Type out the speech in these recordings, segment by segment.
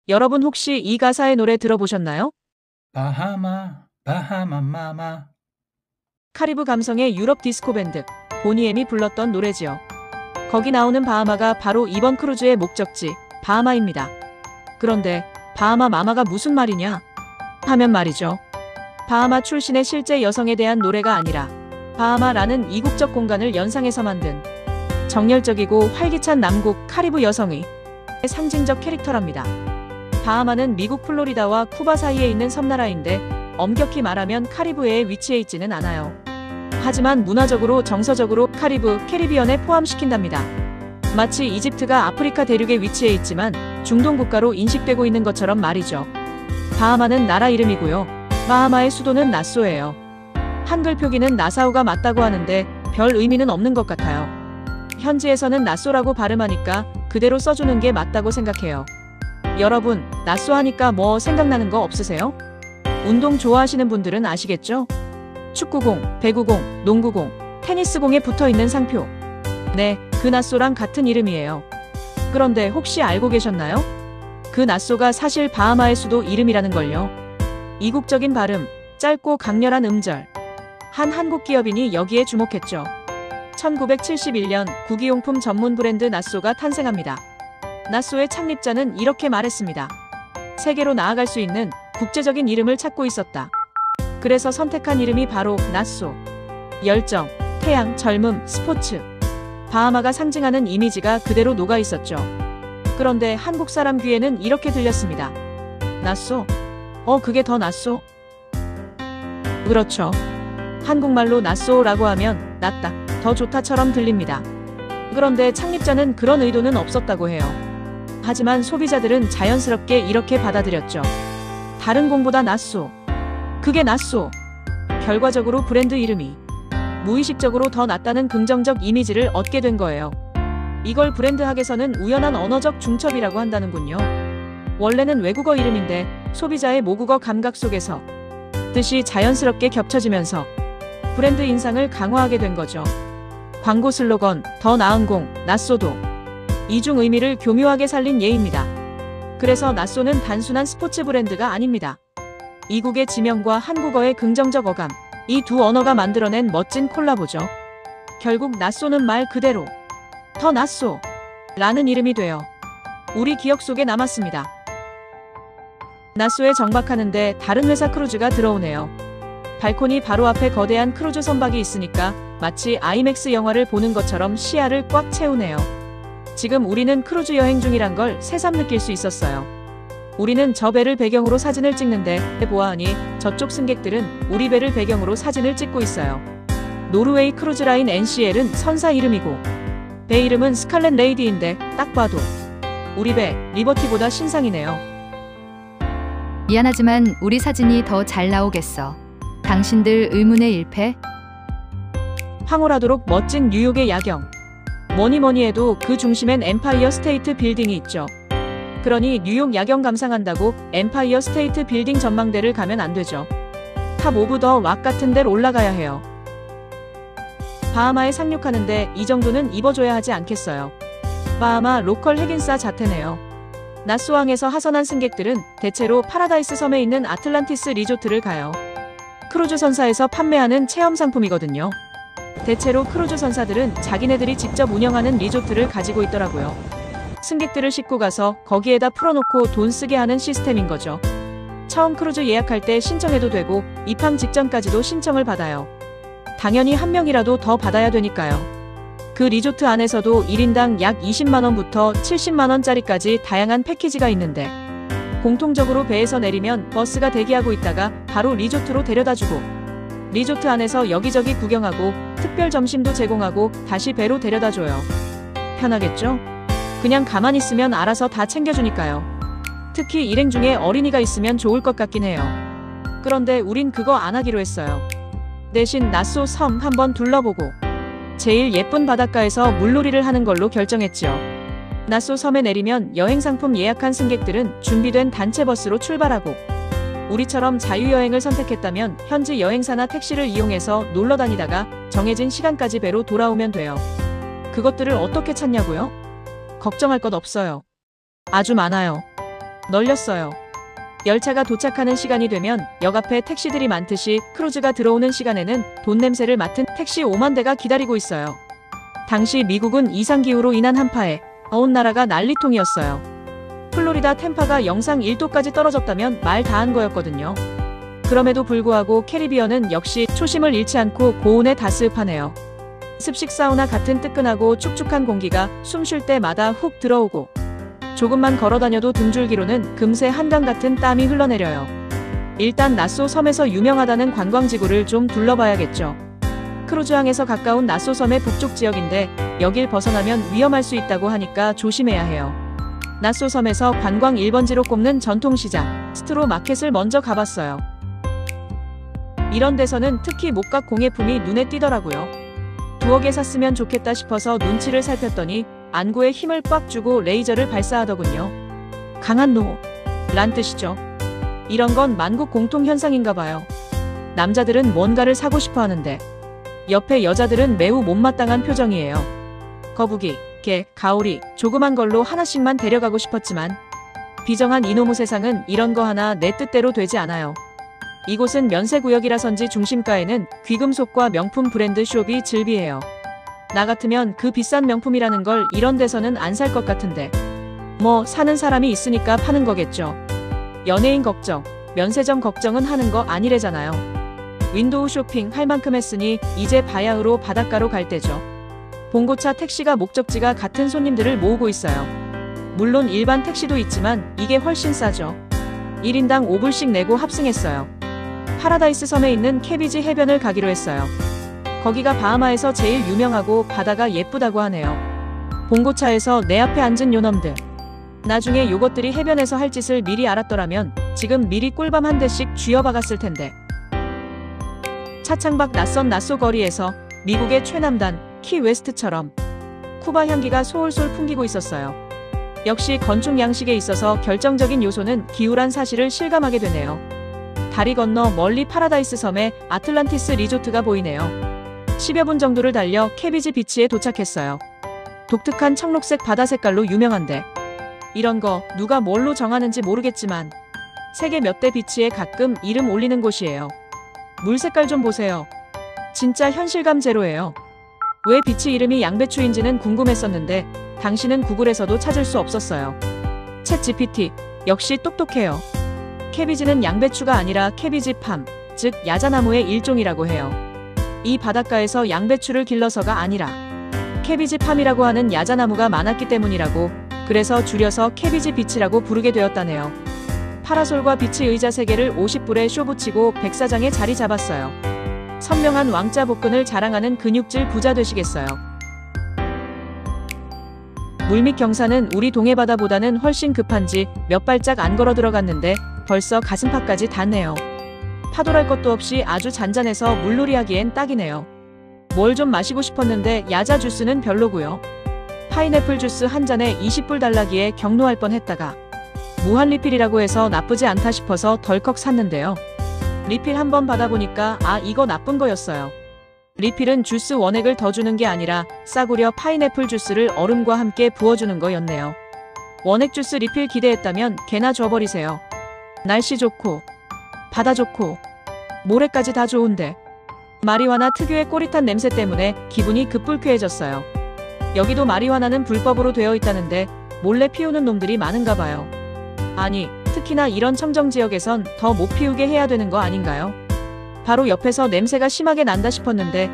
여러분 혹시 이 가사의 노래 들어보셨나요? 바하마, 바하마 마마. 카리브 감성의 유럽 디스코 밴드 보니엠이 불렀던 노래지요. 거기 나오는 바하마가 바로 이번 크루즈의 목적지 바하마입니다. 그런데 바하마 마마가 무슨 말이냐 하면 말이죠. 바하마 출신의 실제 여성에 대한 노래가 아니라 바하마라는 이국적 공간을 연상해서 만든 정열적이고 활기찬 남국 카리브 여성의 상징적 캐릭터랍니다. 바하마는 미국 플로리다와 쿠바 사이에 있는 섬나라인데 엄격히 말하면 카리브해에 위치해 있지는 않아요. 하지만 문화적으로 정서적으로 캐리비언에 포함시킨답니다. 마치 이집트가 아프리카 대륙에 위치해 있지만 중동 국가로 인식되고 있는 것처럼 말이죠. 바하마는 나라 이름이고요. 바하마의 수도는 나쏘예요. 한글 표기는 나사우가 맞다고 하는데 별 의미는 없는 것 같아요. 현지에서는 나쏘라고 발음하니까 그대로 써주는 게 맞다고 생각해요. 여러분, 나쏘 하니까 뭐 생각나는 거 없으세요? 운동 좋아하시는 분들은 아시겠죠? 축구공, 배구공, 농구공, 테니스공에 붙어있는 상표. 네, 그 나쏘랑 같은 이름이에요. 그런데 혹시 알고 계셨나요? 그 나쏘가 사실 바하마의 수도 이름이라는 걸요. 이국적인 발음, 짧고 강렬한 음절. 한 한국 기업인이 여기에 주목했죠. 1971년 구기용품 전문 브랜드 나쏘가 탄생합니다. 나쏘의 창립자는 이렇게 말했습니다. 세계로 나아갈 수 있는 국제적인 이름을 찾고 있었다. 그래서 선택한 이름이 바로 나쏘. 열정, 태양, 젊음, 스포츠. 바하마가 상징하는 이미지가 그대로 녹아 있었죠. 그런데 한국 사람 귀에는 이렇게 들렸습니다. 나쏘? 그게 더 나쏘? 그렇죠. 한국말로 나쏘라고 하면 낫다, 더 좋다처럼 들립니다. 그런데 창립자는 그런 의도는 없었다고 해요. 하지만 소비자들은 자연스럽게 이렇게 받아들였죠. 다른 공보다 나쏘. 그게 나쏘. 결과적으로 브랜드 이름이 무의식적으로 더 낫다는 긍정적 이미지를 얻게 된 거예요. 이걸 브랜드학에서는 우연한 언어적 중첩이라고 한다는군요. 원래는 외국어 이름인데 소비자의 모국어 감각 속에서 뜻이 자연스럽게 겹쳐지면서 브랜드 인상을 강화하게 된 거죠. 광고 슬로건 더 나은 공, 나쏘도 이중 의미를 교묘하게 살린 예입니다. 그래서 나쏘는 단순한 스포츠 브랜드가 아닙니다. 이국의 지명과 한국어의 긍정적 어감, 이 두 언어가 만들어낸 멋진 콜라보죠. 결국 나쏘는 말 그대로 더 나쏘 라는 이름이 되어 우리 기억 속에 남았습니다. 나쏘에 정박하는데 다른 회사 크루즈가 들어오네요. 발코니 바로 앞에 거대한 크루즈 선박이 있으니까 마치 아이맥스 영화를 보는 것처럼 시야를 꽉 채우네요. 지금 우리는 크루즈 여행 중이란 걸 새삼 느낄 수 있었어요. 우리는 저 배를 배경으로 사진을 찍는데 보아하니 저쪽 승객들은 우리 배를 배경으로 사진을 찍고 있어요. 노르웨이 크루즈라인 NCL은 선사 이름이고 배 이름은 스칼렛 레이디인데 딱 봐도 우리 배 리버티보다 신상이네요. 미안하지만 우리 사진이 더 잘 나오겠어. 당신들 의문의 일패? 황홀하도록 멋진 뉴욕의 야경. 뭐니 해도 그 중심엔 엠파이어 스테이트 빌딩이 있죠. 그러니 뉴욕 야경 감상한다고 엠파이어 스테이트 빌딩 전망대를 가면 안 되죠. 탑 오브 더 락 같은 데를 올라가야 해요. 바하마에 상륙하는데 이 정도는 입어줘야 하지 않겠어요. 바하마 로컬 핵인싸 자태네요. 나쏘항에서 하선한 승객들은 대체로 파라다이스 섬에 있는 아틀란티스 리조트를 가요. 크루즈 선사에서 판매하는 체험 상품이거든요. 대체로 크루즈 선사들은 자기네들이 직접 운영하는 리조트를 가지고 있더라고요. 승객들을 싣고 가서 거기에다 풀어놓고 돈 쓰게 하는 시스템인 거죠. 처음 크루즈 예약할 때 신청해도 되고 입항 직전까지도 신청을 받아요. 당연히 한 명이라도 더 받아야 되니까요. 그 리조트 안에서도 1인당 약 20만원부터 70만원짜리까지 다양한 패키지가 있는데 공통적으로 배에서 내리면 버스가 대기하고 있다가 바로 리조트로 데려다주고 리조트 안에서 여기저기 구경하고 특별 점심도 제공하고 다시 배로 데려다줘요. 편하겠죠? 그냥 가만히 있으면 알아서 다 챙겨주니까요. 특히 일행 중에 어린이가 있으면 좋을 것 같긴 해요. 그런데 우린 그거 안 하기로 했어요. 대신 나쏘 섬 한번 둘러보고 제일 예쁜 바닷가에서 물놀이를 하는 걸로 결정했죠. 나쏘 섬에 내리면 여행 상품 예약한 승객들은 준비된 단체 버스로 출발하고 우리처럼 자유여행을 선택했다면 현지 여행사나 택시를 이용해서 놀러 다니다가 정해진 시간까지 배로 돌아오면 돼요. 그것들을 어떻게 찾냐고요? 걱정할 것 없어요. 아주 많아요. 널렸어요. 열차가 도착하는 시간이 되면 역 앞에 택시들이 많듯이 크루즈가 들어오는 시간에는 돈 냄새를 맡은 택시 5만 대가 기다리고 있어요. 당시 미국은 이상기후로 인한 한파에 온 나라가 난리통이었어요. 플로리다 템파가 영상 1도까지 떨어졌다면 말 다 한 거였거든요. 그럼에도 불구하고 캐리비언은 역시 초심을 잃지 않고 고온에 다스흡하네요. 습식 사우나 같은 뜨끈하고 축축한 공기가 숨 쉴 때마다 훅 들어오고 조금만 걸어다녀도 등줄기로는 금세 한강 같은 땀이 흘러내려요. 일단 나쏘 섬에서 유명하다는 관광지구를 좀 둘러봐야겠죠. 크루즈항에서 가까운 나쏘 섬의 북쪽 지역인데 여길 벗어나면 위험할 수 있다고 하니까 조심해야 해요. 나쏘 섬에서 관광 1번지로 꼽는 전통시장 스트로 마켓을 먼저 가봤어요. 이런 데서는 특히 목각 공예품이 눈에 띄더라고요. 두어 개 샀으면 좋겠다 싶어서 눈치를 살폈더니 안구에 힘을 꽉 주고 레이저를 발사하더군요. 강한 노 란 뜻이죠. 이런 건 만국 공통 현상인가 봐요. 남자들은 뭔가를 사고 싶어 하는데 옆에 여자들은 매우 못마땅한 표정이에요. 거북이, 개, 가오리 조그만 걸로 하나씩만 데려가고 싶었지만 비정한 이놈의 세상은 이런 거 하나 내 뜻대로 되지 않아요. 이곳은 면세구역이라선지 중심가에는 귀금속과 명품 브랜드 숍이 즐비해요. 나 같으면 그 비싼 명품이라는 걸 이런 데서는 안 살 것 같은데 뭐 사는 사람이 있으니까 파는 거겠죠. 연예인 걱정, 면세점 걱정은 하는 거 아니래잖아요. 윈도우 쇼핑 할 만큼 했으니 이제 바야흐로 바닷가로 갈 때죠. 봉고차 택시가 목적지가 같은 손님들을 모으고 있어요. 물론 일반 택시도 있지만 이게 훨씬 싸죠. 1인당 5불씩 내고 합승했어요. 파라다이스 섬에 있는 캐비지 해변을 가기로 했어요. 거기가 바하마에서 제일 유명하고 바다가 예쁘다고 하네요. 봉고차에서 내 앞에 앉은 요놈들. 나중에 요것들이 해변에서 할 짓을 미리 알았더라면 지금 미리 꿀밤 한 대씩 쥐어박았을 텐데. 차창밖 낯선 나쏘 거리에서 미국의 최남단 키웨스트처럼 쿠바 향기가 솔솔 풍기고 있었어요. 역시 건축 양식에 있어서 결정적인 요소는 기후란 사실을 실감하게 되네요. 다리 건너 멀리 파라다이스 섬의 아틀란티스 리조트가 보이네요. 10여 분 정도를 달려 캐비지 비치에 도착했어요. 독특한 청록색 바다 색깔로 유명한데 이런 거 누가 뭘로 정하는지 모르겠지만 세계 몇 대 비치에 가끔 이름 올리는 곳이에요. 물 색깔 좀 보세요. 진짜 현실감 제로예요. 왜 비치 이름이 양배추인지는 궁금했었는데 당시는 구글에서도 찾을 수 없었어요. 챗 GPT 역시 똑똑해요. 캐비지는 양배추가 아니라 캐비지팜, 즉 야자나무의 일종이라고 해요. 이 바닷가에서 양배추를 길러서가 아니라 캐비지팜이라고 하는 야자나무가 많았기 때문이라고, 그래서 줄여서 캐비지 비치라고 부르게 되었다네요. 파라솔과 비치 의자 3개를 50불에 쇼 붙이고 백사장에 자리 잡았어요. 선명한 왕자 복근을 자랑하는 근육질 부자 되시겠어요. 물밑 경사는 우리 동해바다보다는 훨씬 급한지 몇 발짝 안 걸어 들어갔는데 벌써 가슴팍까지 닿네요. 파도랄 것도 없이 아주 잔잔해서 물놀이 하기엔 딱이네요. 뭘 좀 마시고 싶었는데 야자 주스는 별로고요. 파인애플 주스 한 잔에 20불 달라기에 경로할 뻔했다가 무한 리필이라고 해서 나쁘지 않다 싶어서 덜컥 샀는데요. 리필 한번 받아보니까 이거 나쁜 거였어요. 리필은 주스 원액을 더 주는 게 아니라 싸구려 파인애플 주스를 얼음과 함께 부어주는 거였네요. 원액 주스 리필 기대했다면 개나 줘버리세요. 날씨 좋고 바다 좋고 모래까지 다 좋은데 마리화나 특유의 꼬릿한 냄새 때문에 기분이 급불쾌해졌어요. 여기도 마리화나는 불법으로 되어 있다는데 몰래 피우는 놈들이 많은가 봐요. 아니, 특히나 이런 청정지역에선 더 못 피우게 해야 되는 거 아닌가요? 바로 옆에서 냄새가 심하게 난다 싶었는데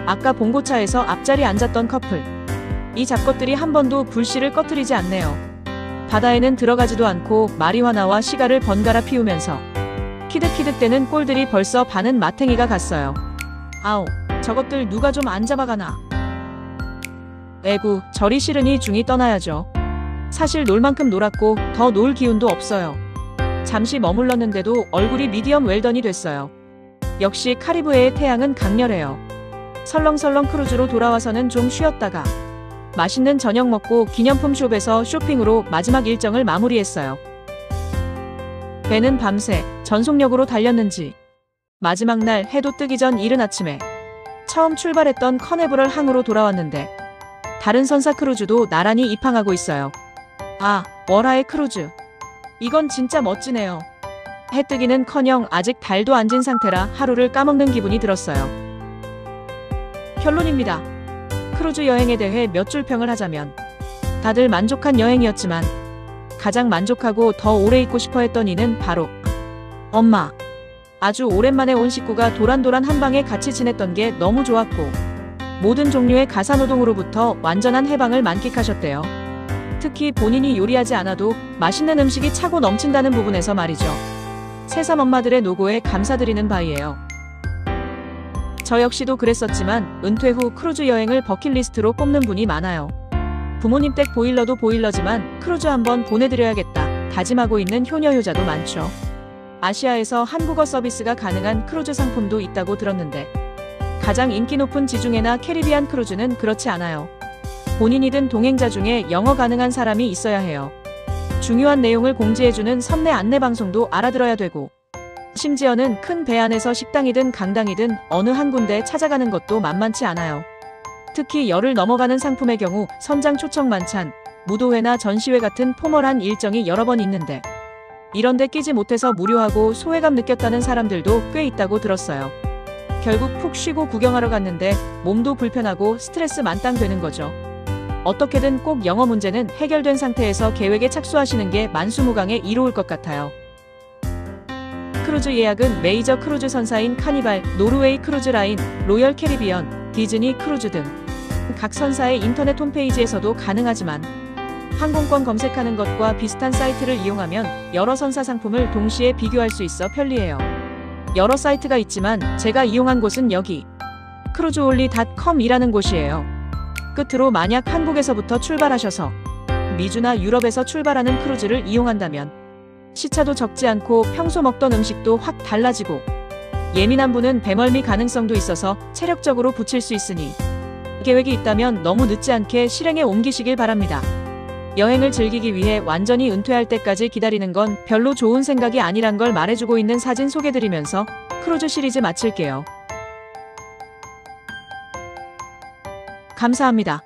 아까 봉고차에서 앞자리 앉았던 커플, 이 잡것들이 한 번도 불씨를 꺼트리지 않네요. 바다에는 들어가지도 않고 마리화나와 시가를 번갈아 피우면서 키득키득대는 꼴들이 벌써 반은 마탱이가 갔어요. 아우, 저것들 누가 좀 안 잡아가나. 에구, 저리 싫으니 중이 떠나야죠. 사실 놀 만큼 놀았고 더 놀 기운도 없어요. 잠시 머물렀는데도 얼굴이 미디엄 웰던이 됐어요. 역시 카리브해의 태양은 강렬해요. 설렁설렁 크루즈로 돌아와서는 좀 쉬었다가 맛있는 저녁 먹고 기념품 숍에서 쇼핑으로 마지막 일정을 마무리했어요. 배는 밤새 전속력으로 달렸는지 마지막 날 해도 뜨기 전 이른 아침에 처음 출발했던 커네브럴 항으로 돌아왔는데 다른 선사 크루즈도 나란히 입항하고 있어요. 아, 월화의 크루즈. 이건 진짜 멋지네요. 해 뜨기는커녕 아직 달도 안 진 상태라 하루를 까먹는 기분이 들었어요. 결론입니다. 크루즈 여행에 대해 몇 줄 평을 하자면 다들 만족한 여행이었지만 가장 만족하고 더 오래 있고 싶어 했던 이는 바로 엄마. 아주 오랜만에 온 식구가 도란도란 한 방에 같이 지냈던 게 너무 좋았고 모든 종류의 가사노동으로부터 완전한 해방을 만끽하셨대요. 특히 본인이 요리하지 않아도 맛있는 음식이 차고 넘친다는 부분에서 말이죠. 새삼 엄마들의 노고에 감사드리는 바이예요. 저 역시도 그랬었지만 은퇴 후 크루즈 여행을 버킷리스트로 꼽는 분이 많아요. 부모님 댁 보일러도 보일러지만 크루즈 한번 보내드려야겠다 다짐하고 있는 효녀효자도 많죠. 아시아에서 한국어 서비스가 가능한 크루즈 상품도 있다고 들었는데 가장 인기 높은 지중해나 캐리비안 크루즈는 그렇지 않아요. 본인이든 동행자 중에 영어 가능한 사람이 있어야 해요. 중요한 내용을 공지해주는 선내 안내 방송도 알아들어야 되고 심지어는 큰 배 안에서 식당이든 강당이든 어느 한 군데 찾아가는 것도 만만치 않아요. 특히 열을 넘어가는 상품의 경우 선장 초청 만찬, 무도회나 전시회 같은 포멀한 일정이 여러 번 있는데 이런데 끼지 못해서 무료하고 소외감 느꼈다는 사람들도 꽤 있다고 들었어요. 결국 푹 쉬고 구경하러 갔는데 몸도 불편하고 스트레스 만땅 되는 거죠. 어떻게든 꼭 영어 문제는 해결된 상태에서 계획에 착수하시는 게 만수무강에 이로울 것 같아요. 크루즈 예약은 메이저 크루즈 선사인 카니발, 노르웨이 크루즈 라인, 로열 캐리비언, 디즈니 크루즈 등 각 선사의 인터넷 홈페이지에서도 가능하지만 항공권 검색하는 것과 비슷한 사이트를 이용하면 여러 선사 상품을 동시에 비교할 수 있어 편리해요. 여러 사이트가 있지만 제가 이용한 곳은 여기 cruiseonly.com이라는 곳이에요. 끝으로 만약 한국에서부터 출발하셔서 미주나 유럽에서 출발하는 크루즈를 이용한다면 시차도 적지 않고 평소 먹던 음식도 확 달라지고 예민한 분은 배멀미 가능성도 있어서 체력적으로 붙일 수 있으니 계획이 있다면 너무 늦지 않게 실행에 옮기시길 바랍니다. 여행을 즐기기 위해 완전히 은퇴할 때까지 기다리는 건 별로 좋은 생각이 아니란 걸 말해주고 있는 사진 소개드리면서 크루즈 시리즈 마칠게요. 감사합니다.